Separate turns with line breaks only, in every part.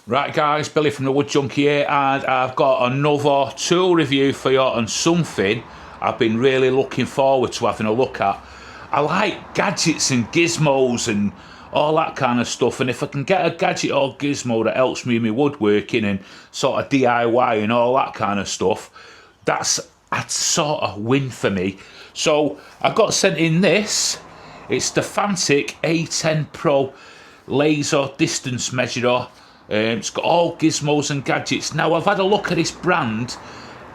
Right guys, Billy from the Wood Junkie here, and I've got another tool review for you on something I've been really looking forward to having a look at. I like gadgets and gizmos and all that kind of stuff, and if I can get a gadget or gizmo that helps me in my woodworking and sort of DIY and all that kind of stuff, that's a sort of win for me. So I got sent in this. It's the Fanttik A10 Pro laser distance measurer. It's got all gizmos and gadgets. Now, I've had a look at this brand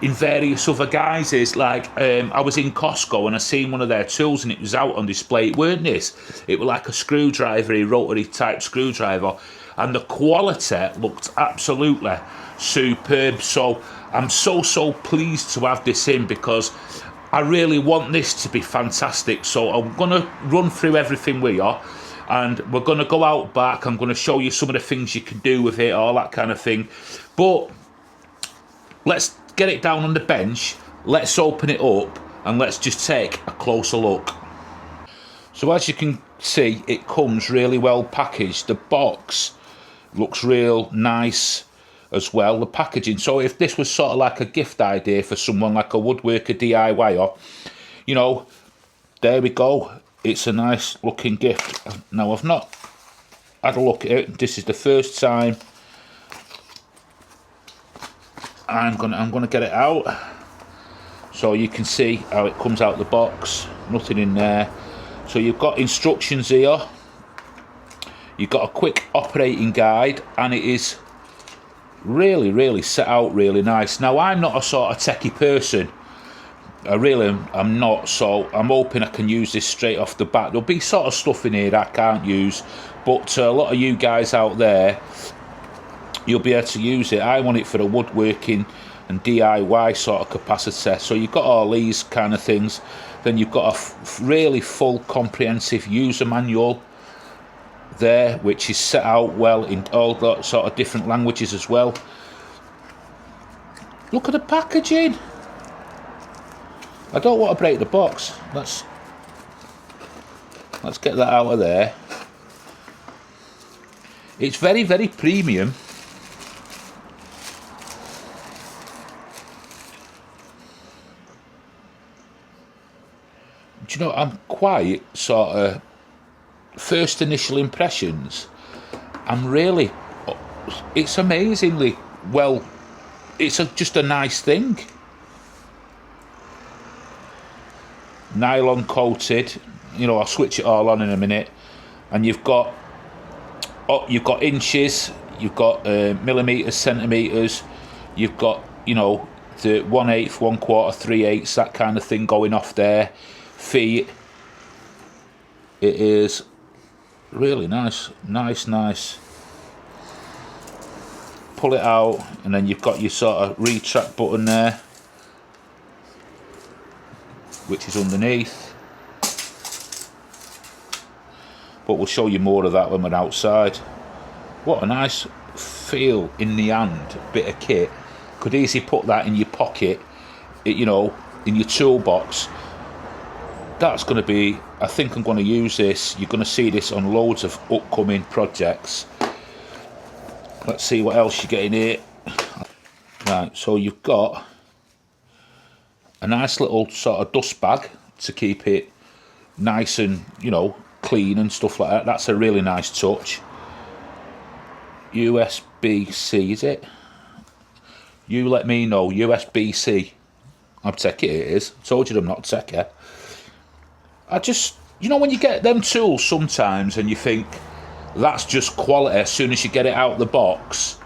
in various other guises. Like, I was in Costco and I seen one of their tools and it was out on display. It weren't this. It was like a screwdriver, a rotary type screwdriver. And the quality looked absolutely superb. So I'm so pleased to have this in because I really want this to be fantastic. So I'm going to run through everything with you. And we're going to go out back. I'm going to show you some of the things you can do with it, all that kind of thing. But let's get it down on the bench. Let's open it up and let's just take a closer look. So as you can see, it comes really well packaged. The box looks real nice as well, the packaging. So if this was sort of like a gift idea for someone like a woodworker DIYer, you know, there we go. It's a nice looking gift. Now, I've not had a look at it. This is the first time I'm gonna get it out. So you can see how it comes out the box. Nothing in there. So you've got instructions here. You've got a quick operating guide, and it is really set out really nice. Now, I'm not a sort of techie person. I really am not, so I'm hoping I can use this straight off the bat. There'll be sort of stuff in here that I can't use, but a lot of you guys out there, you'll be able to use it. I want it for the woodworking and DIY sort of capacity. So you've got all these kind of things. Then you've got a really full comprehensive user manual there, which is set out well in all that sort of different languages as well. Look at the packaging. I don't want to break the box. Let's get that out of there. It's very premium. Do you know, I'm quite sort of, first initial impressions, it's amazingly well, it's just a nice thing. Nylon coated, you know, I'll switch it all on in a minute. And you've got inches, you've got millimeters, centimeters, you've got, you know, the 1/8, 1/4, 3/8, that kind of thing going off there. Feet. It is really nice. Pull it out, and then you've got your sort of retract button there, which is underneath, but we'll show you more of that when we're outside. What a nice feel in the hand bit of kit. Could easily put that in your pocket, you know, in your toolbox. That's going to be, I think I'm going to use this. You're going to see this on loads of upcoming projects. Let's see what else you get in here. Right, so you've got a nice little sort of dust bag to keep it nice and, you know, clean and stuff like that. That's a really nice touch. USB-C, is it? You let me know. USB-C. I'm techie, it is. I told you I'm not techie. I just, you know, when you get them tools sometimes and you think that's just quality as soon as you get it out of the box,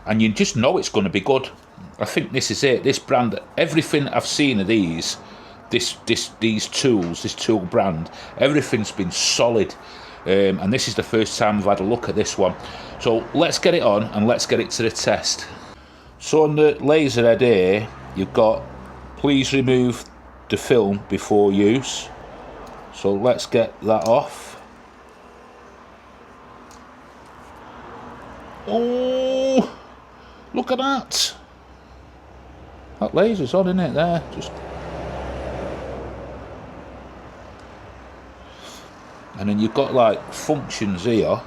and you just know it's going to be good. I think this is it. This brand, everything I've seen of these tools, this tool brand, everything's been solid. And this is the first time I've had a look at this one. So let's get it on and let's get it to the test. So on the laser head here, you've got, please remove the film before use. So let's get that off. Oh, look at that. That laser's on, isn't it, there? Just. And then you've got like functions here.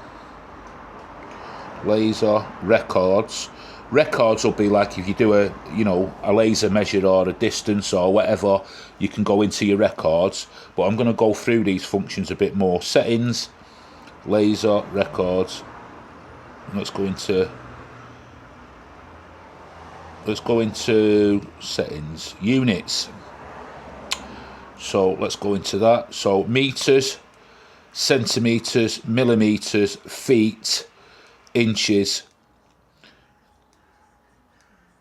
laser, records. Records will be like if you do a, you know, a laser measure or a distance or whatever, you can go into your records. But I'm going to go through these functions a bit more. Settings, laser, records. Let's go into settings, units. So let's go into that. So meters, centimeters, millimeters, feet, inches.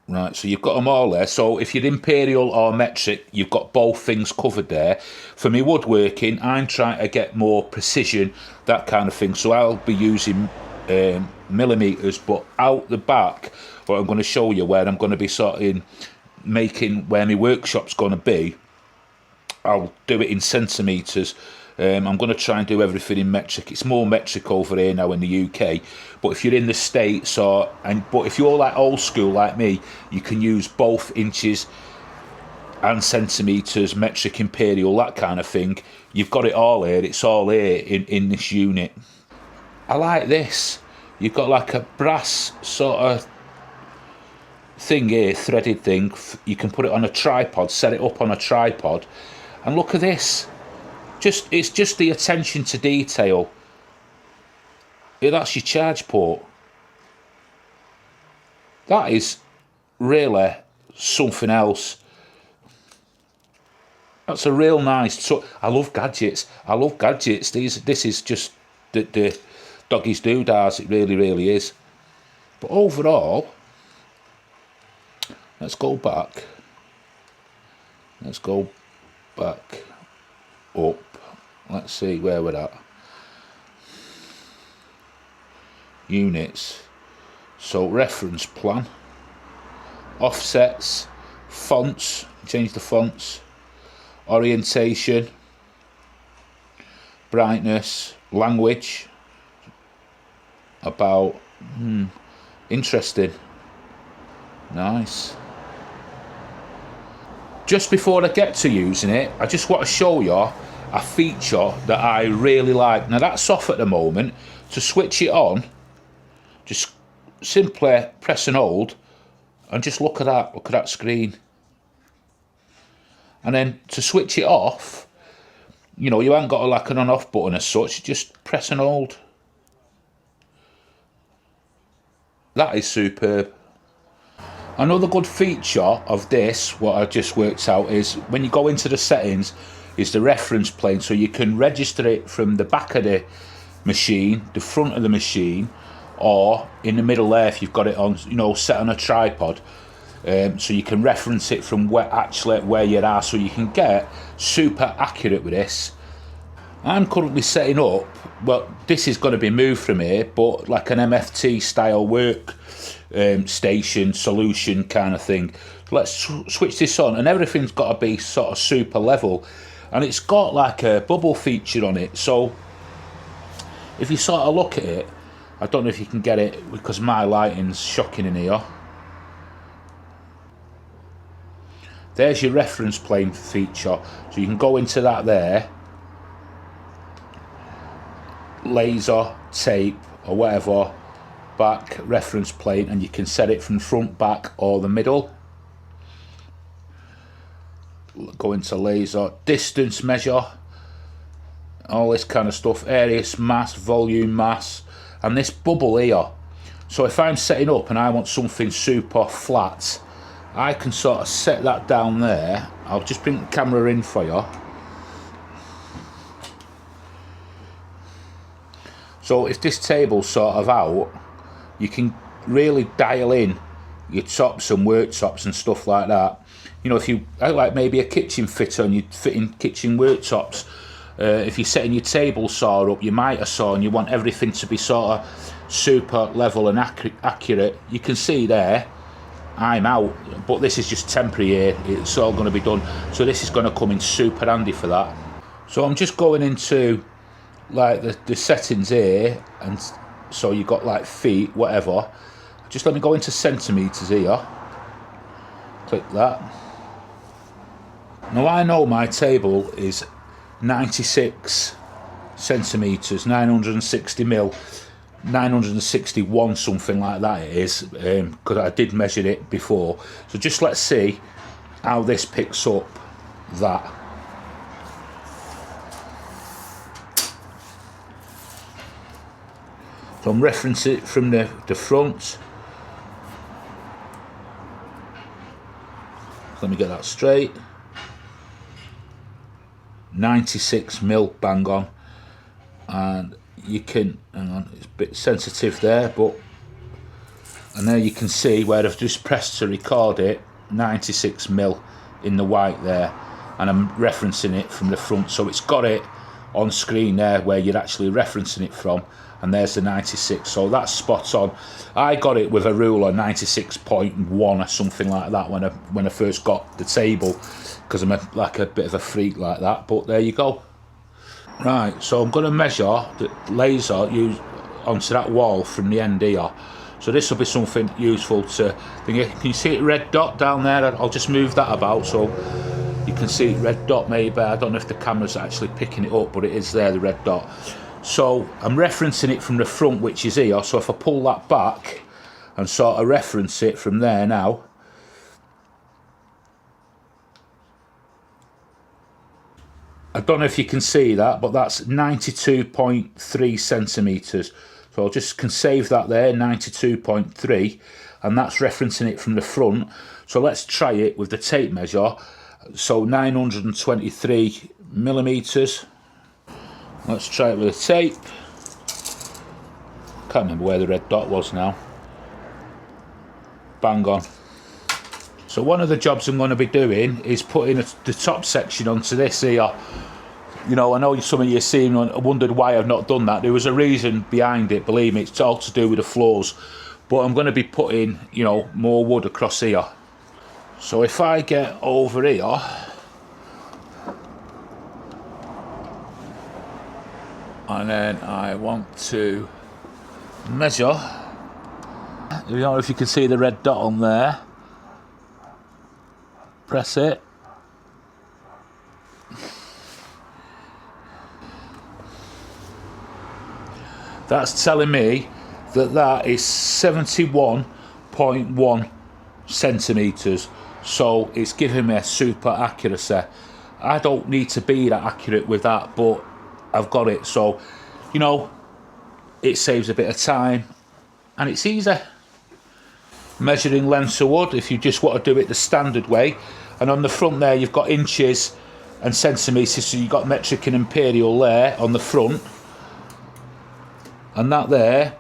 Right, so you've got them all there. So if you're imperial or metric, you've got both things covered there. For me woodworking, I'm trying to get more precision, that kind of thing. So I'll be using millimeters, but out the back, what I'm going to show you where I'm going to be sort of making where my workshop's going to be, I'll do it in centimeters. I'm going to try and do everything in metric. It's more metric over here now in the UK, but if you're in the States but if you're like old school like me, you can use both inches and centimeters, metric, imperial, that kind of thing. You've got it all here. It's all here in this unit. I like this. You've got like a brass sort of thing here, threaded thing. You can put it on a tripod, set it up on a tripod, and look at this. It's just the attention to detail. That's your charge port. That is really something else. That's a real nice. So I love gadgets. This is just the doggies doodads. It really, really is. But overall, let's go back. Let's go back up. Let's see where we're at. Units. So reference plan, offsets, fonts, change the fonts, orientation, brightness, language, about, interesting, nice. Just before I get to using it, I just want to show you a feature that I really like. Now that's off at the moment. To switch it on, just simply press and hold, and just look at that screen. And then to switch it off, you know, you haven't got like an on-off button as such, just press and hold. That is superb. Another good feature of this, what I just worked out, is when you go into the settings, is the reference plane, so you can register it from the back of the machine, the front of the machine, or in the middle there if you've got it on, you know, set on a tripod, so you can reference it from where you are, so you can get super accurate with this. I'm currently setting up, well, this is going to be moved from here, but like an MFT style work station solution kind of thing. Let's switch this on, and everything's got to be sort of super level, and it's got like a bubble feature on it. So if you sort of look at it, I don't know if you can get it because my lighting's shocking in here. There's your reference plane feature, so you can go into that there, laser, tape or whatever, back, reference plane, and you can set it from front, back or the middle. Go into laser, distance measure, all this kind of stuff, areas, mass, volume, mass, and this bubble here. So if I'm setting up and I want something super flat, I can sort of set that down there. I'll just bring the camera in for you. So if this table's sort of out, you can really dial in your tops and worktops and stuff like that. You know, if you like maybe a kitchen fitter and you're fitting kitchen worktops, if you're setting your table saw up, your mitre saw, and you want everything to be sort of super level and accurate, you can see there, I'm out, but this is just temporary here, it's all going to be done. So this is going to come in super handy for that. So I'm just going into like the settings here, and so you got like feet, whatever. Just let me go into centimeters here, click that. Now I know my table is 96 centimeters, 960 mil. 961, something like that it is, because I did measure it before. So just let's see how this picks up that. So I'm referencing it from the front. Let me get that straight. 96mm, bang on. And you can, hang on, it's a bit sensitive there, but, and there you can see where I've just pressed to record it, 96mm in the white there, and I'm referencing it from the front, so it's got it on screen there where you're actually referencing it from, and there's the 96, so that's spot on. I got it with a ruler 96.1 or something like that when I first got the table, because I'm like a bit of a freak like that, but there you go. Right, so I'm going to measure the laser used onto that wall from the end here. So this will be something useful to think. Can you see it red dot down there? I'll just move that about so you can see it red dot maybe. I don't know if the camera's actually picking it up, but it is there, the red dot. So I'm referencing it from the front, which is here. So if I pull that back and sort of reference it from there now, I don't know if you can see that, but that's 92.3 centimetres. So I just can save that there, 92.3, and that's referencing it from the front. So let's try it with the tape measure. So 923 millimetres. Let's try it with a tape. Can't remember where the red dot was now. Bang on. So one of the jobs I'm going to be doing is putting the top section onto this here. You know, I know some of you have seen and wondered why I've not done that. There was a reason behind it, believe me, it's all to do with the floors. But I'm going to be putting, you know, more wood across here. So if I get over here, and then I want to measure, you know, if you can see the red dot on there, press it. That's telling me that that is 71.1 centimetres. So it's giving me a super accuracy. I don't need to be that accurate with that, but I've got it. So, you know, it saves a bit of time and it's easy. Measuring lengths of wood, if you just want to do it the standard way. And on the front there, you've got inches and centimetres, so you've got metric and imperial there on the front. And that there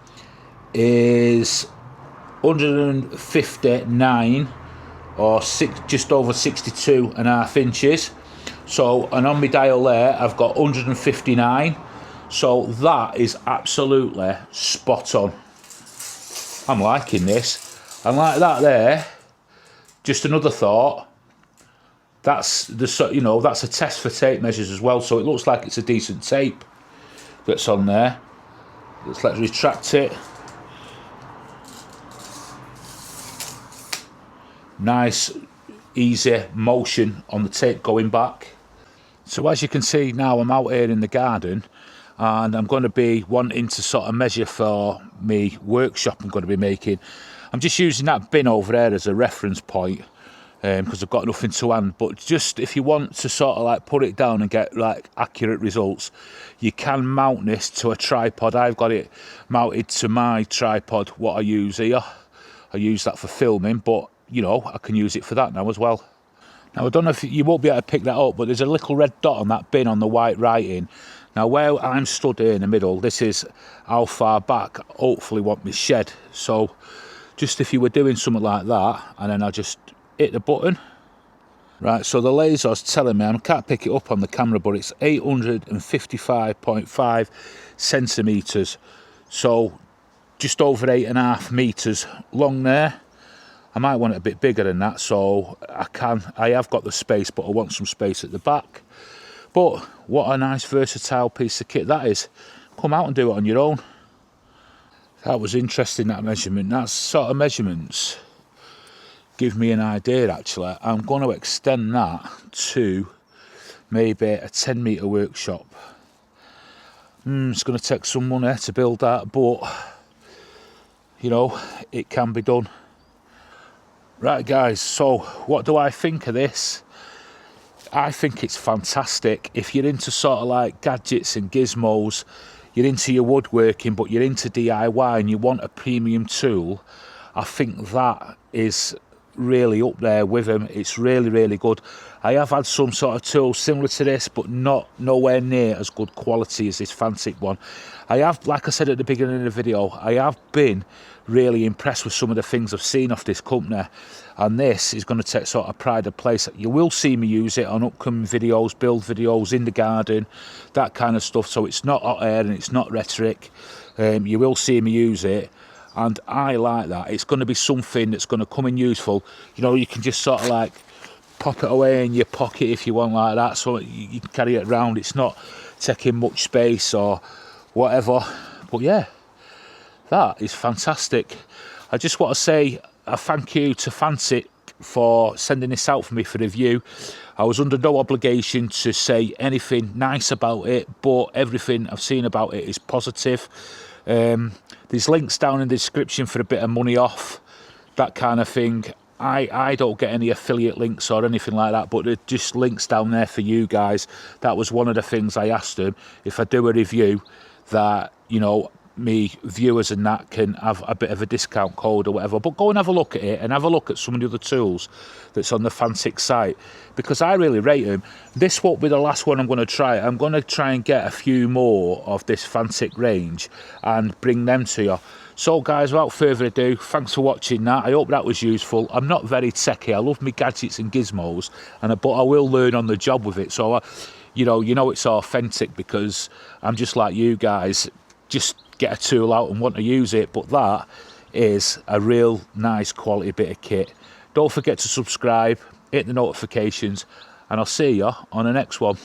is 159 or just over 62.5 inches. So, and on my dial there, I've got 159. So that is absolutely spot on. I'm liking this. And like that there, just another thought. That's the, you know, that's a test for tape measures as well. So it looks like it's a decent tape that's on there. Let's retract it. Nice, easy motion on the tape going back. So as you can see now, I'm out here in the garden and I'm going to be wanting to sort of measure for me workshop I'm going to be making. I'm just using that bin over there as a reference point because I've got nothing to hand, but just if you want to sort of like put it down and get like accurate results, you can mount this to a tripod. I've got it mounted to my tripod, what I use here. I use that for filming, but you know, I can use it for that now as well. Now I don't know if you won't be able to pick that up, but there's a little red dot on that bin on the white writing. Now where I'm stood here in the middle, this is how far back I hopefully want my shed. So just if you were doing something like that, and then I just hit the button. Right, so the laser's telling me, I can't pick it up on the camera, but it's 855.5 centimetres. So just over 8.5 metres long there. I might want it a bit bigger than that, so I have got the space, but I want some space at the back. But what a nice versatile piece of kit that is. Come out and do it on your own. That was interesting, that measurement. That sort of measurements give me an idea actually. I'm going to extend that to maybe a 10-metre workshop. It's going to take some money to build that, but you know, it can be done. Right guys, so what do I think of this? I think it's fantastic. If you're into sort of like gadgets and gizmos, you're into your woodworking, but you're into DIY and you want a premium tool, I think that is really up there with them. It's really, really good. I have had some sort of tools similar to this, but nowhere near as good quality as this Fanttik one. I have, like I said at the beginning of the video, I have been really impressed with some of the things I've seen off this company, and this is going to take sort of pride of place. You will see me use it on upcoming videos, build videos in the garden, that kind of stuff. So it's not hot air and it's not rhetoric. You will see me use it, and I like that. It's going to be something that's going to come in useful. You know, you can just sort of like pop it away in your pocket if you want, like that, so you can carry it around. It's not taking much space or whatever. But yeah, that is fantastic. I just want to say a thank you to Fanttik for sending this out for me for review. I was under no obligation to say anything nice about it, but everything I've seen about it is positive. There's links down in the description for a bit of money off, that kind of thing. I don't get any affiliate links or anything like that, but there's just links down there for you guys. That was one of the things I asked them, if I do a review, that, you know, me viewers and that can have a bit of a discount code or whatever. But go and have a look at it, and have a look at some of the other tools that's on the Fanttik site, because I really rate them. This won't be the last one I'm going to try. I'm going to try and get a few more of this Fanttik range and bring them to you. So guys, without further ado, thanks for watching that. I hope that was useful. I'm not very techy. I love my gadgets and gizmos, but I will learn on the job with it. So you know it's authentic, because I'm just like you guys, just get a tool out and want to use it. But that is a real nice quality bit of kit. Don't forget to subscribe, hit the notifications, and I'll see you on the next one.